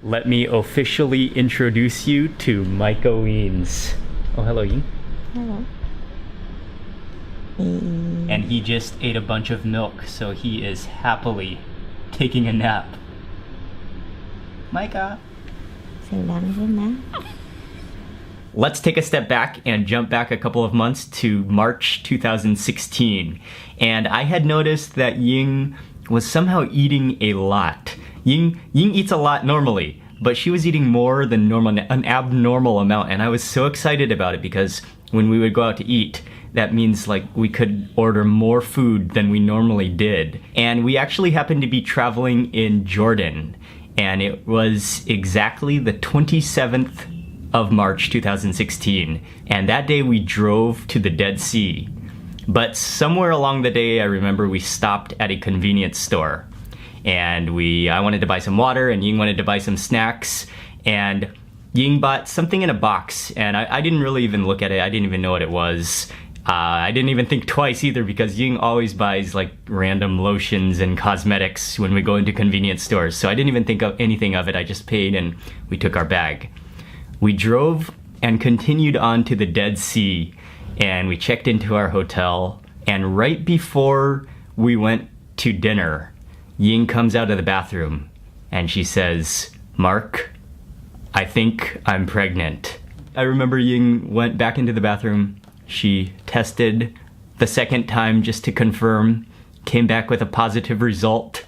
Let me officially introduce you to Micah Wiens. Oh, hello, Ying. Hello. And he just ate a bunch of milk, so he is happily taking a nap. Micah. Xinh đắn thế má. Let's take a step back and jump back a couple of months to March 2016. And I had noticed that Ying was somehow eating a lot. Ying eats a lot normally, but she was eating more than normal, an abnormal amount. And I was so excited about it because when we would go out to eat, that means like we could order more food than we normally did. And we actually happened to be traveling in Jordan. And it was exactly the 27th of March 2016. And that day we drove to the Dead Sea. But somewhere along the day, I remember we stopped at a convenience store. And I wanted to buy some water and Ying wanted to buy some snacks. And Ying bought something in a box. And I didn't really even look at it. I didn't even know what it was. I didn't even think twice either because Ying always buys like random lotions and cosmetics when we go into convenience stores. So I didn't even think of anything of it. I just paid and we took our bag. We drove and continued on to the Dead Sea and we checked into our hotel. And right before we went to dinner, Ying comes out of the bathroom and she says, "Mark, I think I'm pregnant." I remember Ying went back into the bathroom. She tested the second time just to confirm, came back with a positive result,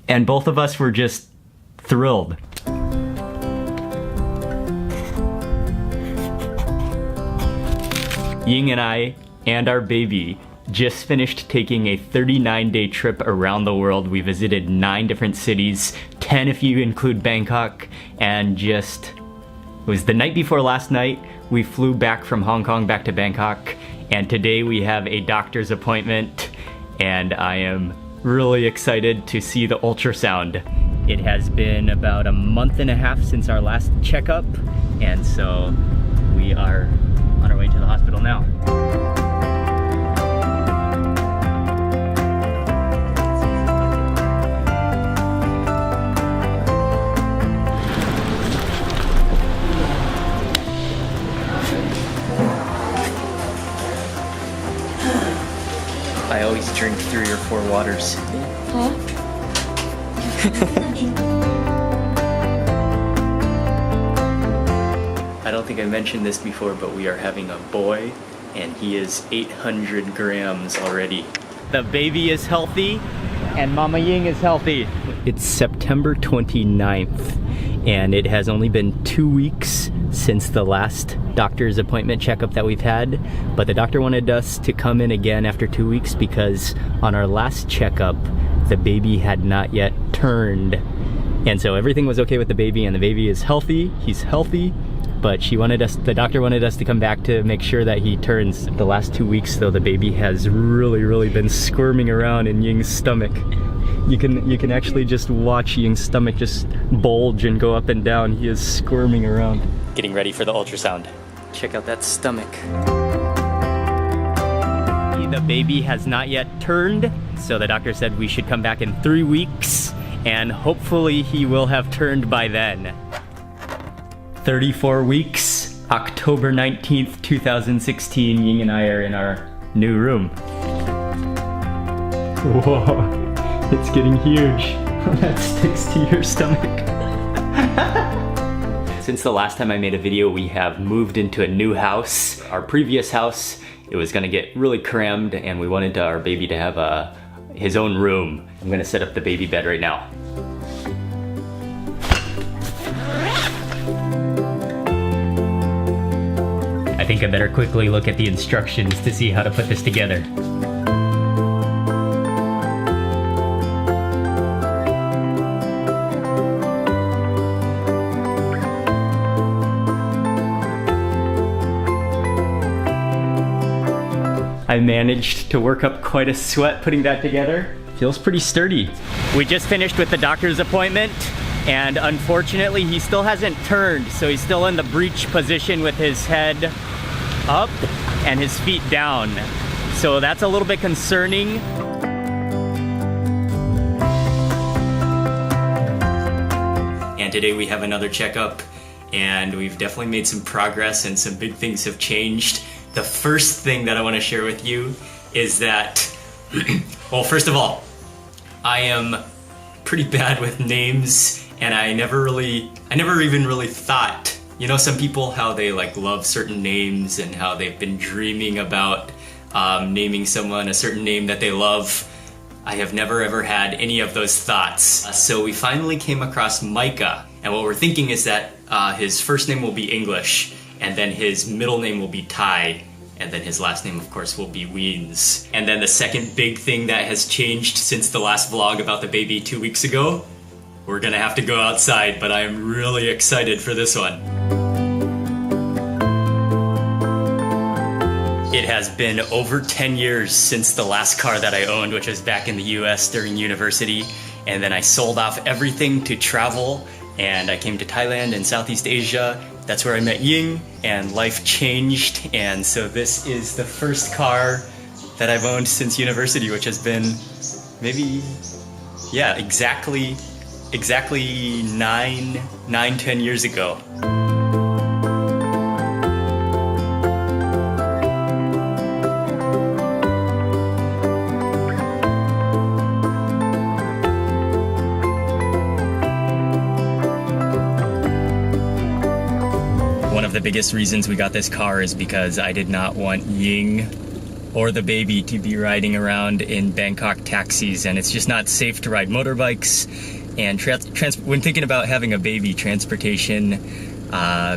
and both of us were just thrilled. Ying and I and our baby just finished taking a 39-day trip around the world. We visited 9 different cities, 10 if you include Bangkok, and it was the night before last night. We flew back from Hong Kong back to Bangkok, and today we have a doctor's appointment, and I am really excited to see the ultrasound. It has been about a month and a half since our last checkup, and so we are on our way to the hospital now. I always drink 3 or 4 waters. Hả? I don't think I mentioned this before, but we are having a boy, and he is 800 grams already. The baby is healthy, and Mama Ying is healthy. It's September 29th, and it has only been 2 weeks since the last doctor's appointment checkup that we've had, but the doctor wanted us to come in again after 2 weeks because on our last checkup, the baby had not yet turned. And so everything was okay with the baby, and the baby is healthy, he's healthy, but the doctor wanted us to come back to make sure that he turns. The last 2 weeks though, the baby has really been squirming around in Ying's stomach. You can actually just watch Ying's stomach just bulge and go up and down. He is squirming around. Getting ready for the ultrasound. Check out that stomach. The baby has not yet turned, so the doctor said we should come back in 3 weeks, and hopefully he will have turned by then. 34 weeks, October 19th, 2016, Ying and I are in our new room. Whoa. It's getting huge. That sticks to your stomach. Since the last time I made a video, we have moved into a new house. Our previous house, it was gonna get really crammed and we wanted our baby to have his own room. I'm gonna set up the baby bed right now. I think I better quickly look at the instructions to see how to put this together. I managed to work up quite a sweat putting that together. Feels pretty sturdy. We just finished with the doctor's appointment, and unfortunately he still hasn't turned, so he's still in the breech position with his head up and his feet down. So that's a little bit concerning. today we have another checkup, and we've definitely made some progress and some big things have changed. The first thing that I want to share with you is that, well, first of all, I am pretty bad with names, and I never even really thought, you know, some people, how they like love certain names and how they've been dreaming about naming someone a certain name that they love. I have never ever had any of those thoughts. So we finally came across Micah, and what we're thinking is that his first name will be English, and then his middle name will be Thai, and then his last name, of course, will be Wiens. And then the second big thing that has changed since the last vlog about the baby 2 weeks ago, we're gonna have to go outside, but I am really excited for this one. It has been over 10 years since the last car that I owned, which was back in the US during university. And then I sold off everything to travel, and I came to Thailand and Southeast Asia. That's where I met Ying, and life changed. And so this is the first car that I've owned since university, which has been maybe, yeah, exactly 10 years ago. One of the biggest reasons we got this car is because I did not want Ying or the baby to be riding around in Bangkok taxis, and it's just not safe to ride motorbikes. And when thinking about having a baby, transportation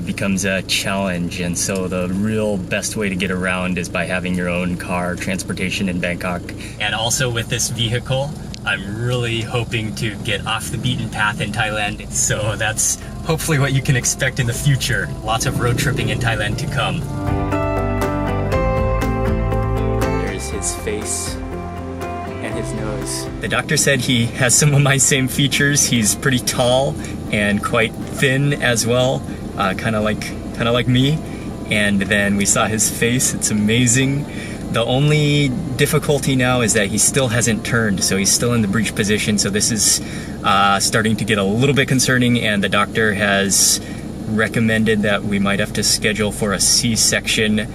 becomes a challenge, and so the real best way to get around is by having your own car transportation in Bangkok. And also with this vehicle, I'm really hoping to get off the beaten path in Thailand, so that's hopefully what you can expect in the future. Lots of road tripping in Thailand to come. There's his face and his nose. The doctor said he has some of my same features. He's pretty tall and quite thin as well, kind of like me. And then we saw his face. It's amazing. The only difficulty now is that he still hasn't turned, so he's still in the breech position, so this is starting to get a little bit concerning, and the doctor has recommended that we might have to schedule for a C-section.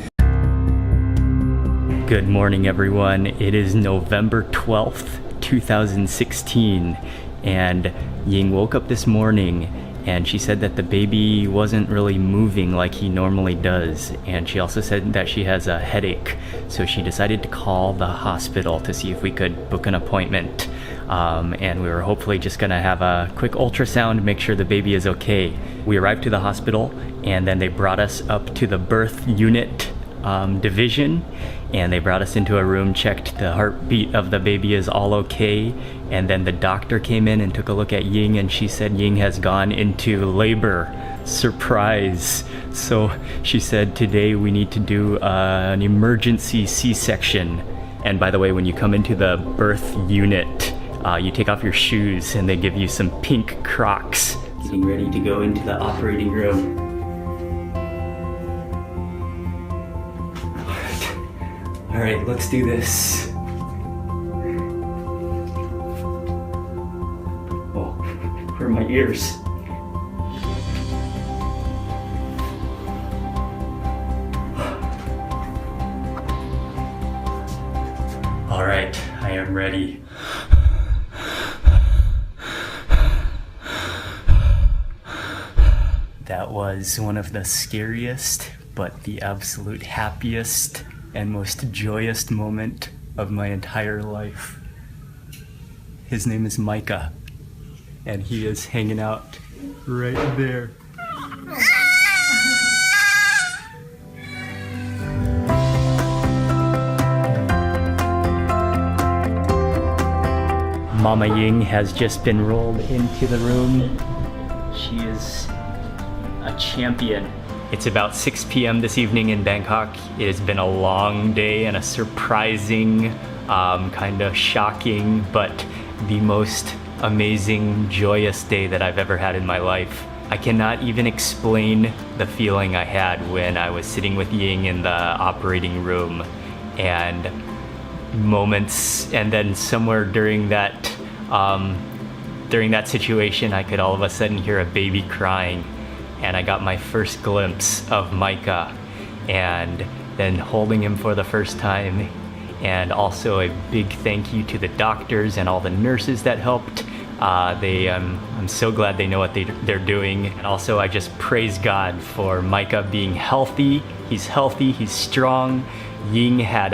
Good morning, everyone. It is November 12th, 2016, and Ying woke up this morning and she said that the baby wasn't really moving like he normally does, and she also said that she has a headache, so she decided to call the hospital to see if we could book an appointment, and we were hopefully just gonna have a quick ultrasound, make sure the baby is okay. We arrived to the hospital, and then they brought us up to the birth unit division, and they brought us into a room, checked the heartbeat of the baby is all okay, and then the doctor came in and took a look at Ying, and she said Ying has gone into labor. Surprise. So she said today we need to do an emergency C-section. And by the way, when you come into the birth unit, you take off your shoes and they give you some pink Crocs. Getting ready to go into the operating room. All right, let's do this. Oh, where are my ears? All right, I am ready. That was one of the scariest, but the absolute happiest and most joyous moment of my entire life. His name is Micah, and he is hanging out right there. Mama Ying has just been rolled into the room. She is a champion. It's about 6 p.m. this evening in Bangkok. It has been a long day and a surprising, kind of shocking, but the most amazing, joyous day that I've ever had in my life. I cannot even explain the feeling I had when I was sitting with Ying in the operating room, and moments, and then somewhere during that during that situation, I could all of a sudden hear a baby crying, and I got my first glimpse of Micah, and then holding him for the first time. And also a big thank you to the doctors and all the nurses that helped. I'm so glad they know what they're doing. And also I just praise God for Micah being healthy. He's healthy, he's strong. Ying had,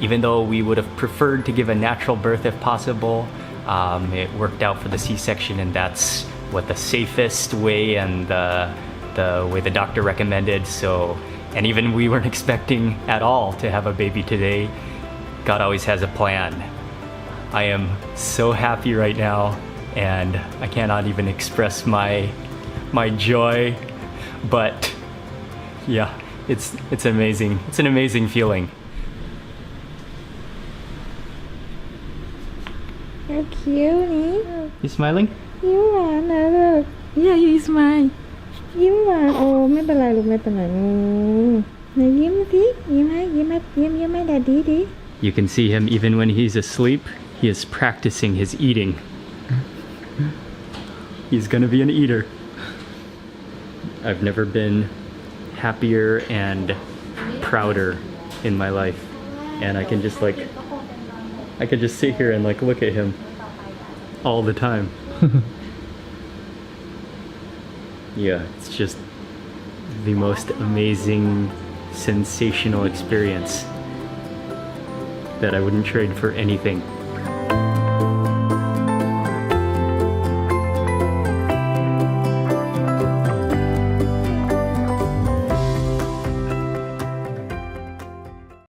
even though we would have preferred to give a natural birth if possible, it worked out for the C-section, and that's what the safest way and the way the doctor recommended. So, and even we weren't expecting at all to have a baby today. God always has a plan. I am so happy right now, and I cannot even express my joy, but yeah, it's amazing. It's an amazing feeling. How cute นี่ You smiling? ยิ้มหวานนะลูก Yeah you smile ยิ้มหวานโอ้ไม่เป็นไรลูกไม่เป็นไรไหนยิ้มสิยิ้มให้แดดดีดิ You can see him even when he's asleep. He is practicing his eating. He's gonna be an eater. I've never been happier and prouder in my life. And I can just sit here and look at him all the time. Yeah, it's just the most amazing, sensational experience that I wouldn't trade for anything.